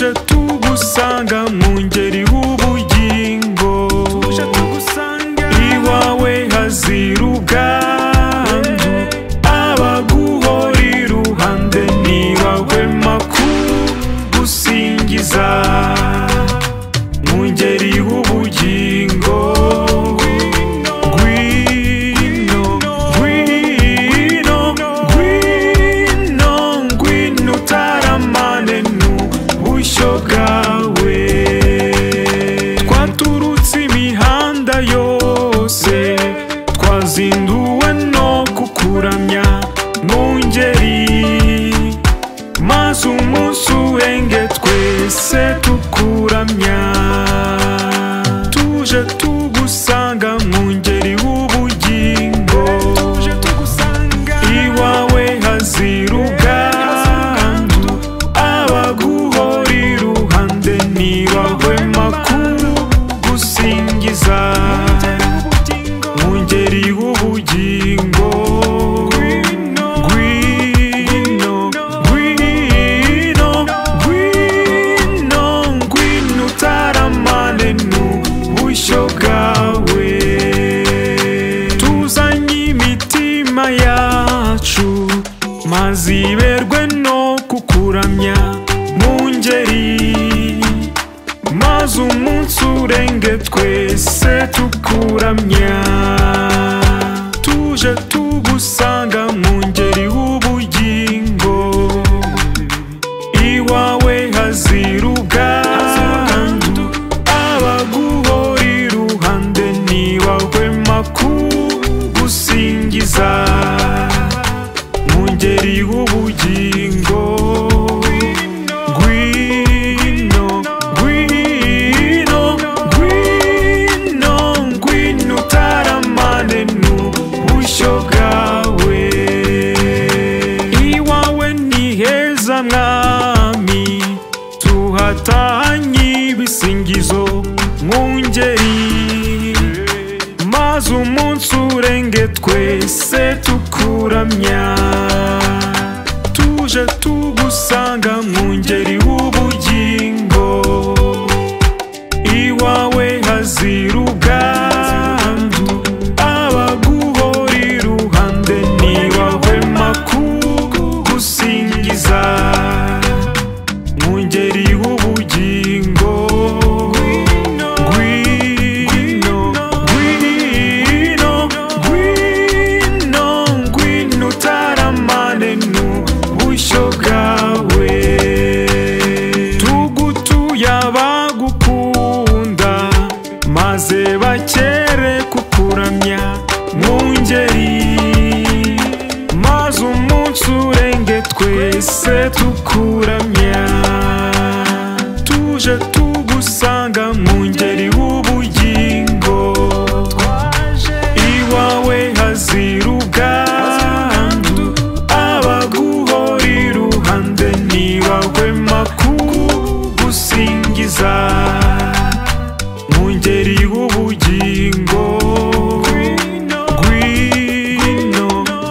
tuje tugusanga mu ngeri w'ubugingo, iwawe hazira ubwandu, abaguhora iruhande ntibahwema kugusingiza mu ngeri w'ubugingo. Twaturutse imihanda yose, twazinduwe no kukuramya mu ngeri, maze umunsi urenge twese tukuramya. Tuje tugusanga mu ngeri w'ubugingo, iwawe hazira ubwandu, abaguhora iruhande ntibahwema kugusingiza mu ngeri w'ubugingo. Ngwino, ngwino, ngwino, ngwino utaramane n'ubushyo bwawe. Tuzanye imitima yacu maze iberwe no kukuramya mu ngeri, maze umunsi urenge twese tukuramya. Tuje tugusanga mu ngeri w'ubugingo, iwawe hazira ubwandu, abaguhora iruhande ntibahwema kugusingiza mu ngeri w'ubugingo. Ngwino, ngwino, ngwino, ngwino utaramane n'ubushyo bwawe. Iwawe ni heza mwami, tuhatanye ibisingizo mu ngeri, maze umunsi urenge twese tukuramya. Tuje tugusanga mu ngeri w'ubugingo, iwawe hazira ubwandu, abaguhora iruhande ntibahwema kugusingiza mu ngeri w'ubugingo. Ngwino, ngwino, ngwino, ngwino utaramane n'ubushyo bwawe. Tugutuye abagukunda, maze bakere kukuramya mu ngeri, maze umunsi urenge twese tukuramya. Tuje tugusanga mu ngeri w'ubugingo, iwawe hazira ubwandu, abaguhora iruhande ntibahwema kugusingiza mu ngeri w'ubugingo. Ngwino,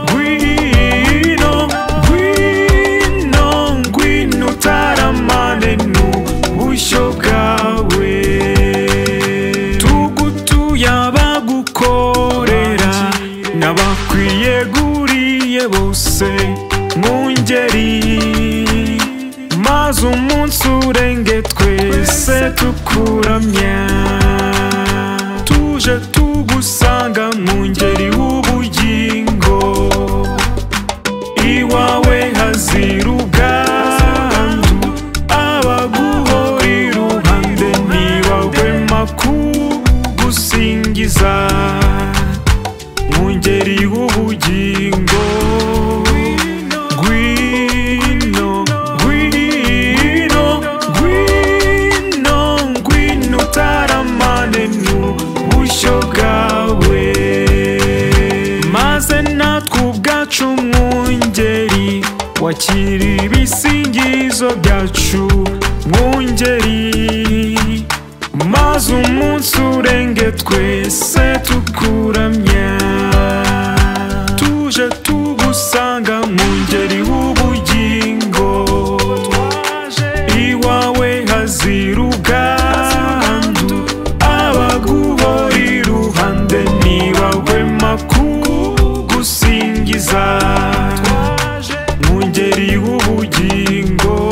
ngwino, ngwino, ngwino utaramane n'ubushyo bwawe. Tugutuye abagukorera n'abakwiyeguriye bose mu ngeri, maze umunsi urenge twese tukuramya. Tuje tugusanga mu ngeri w'ubugingo, iwawe hazira ubwandu, abaguhora iruhande ntibahwema kugusingiza mu ngeri w'ubugingo. Ngwino, ngwino, ngwino, ngwino utaramane n'ubushyo bwawe, maze natwe ubwacu mu ngeri wakira ibisingizo byacu mu ngeri, maze umunsi urenge twese tukuramya. Tuje tugusanga mu ngeri w'ubugingo, iwawe w'ubugingo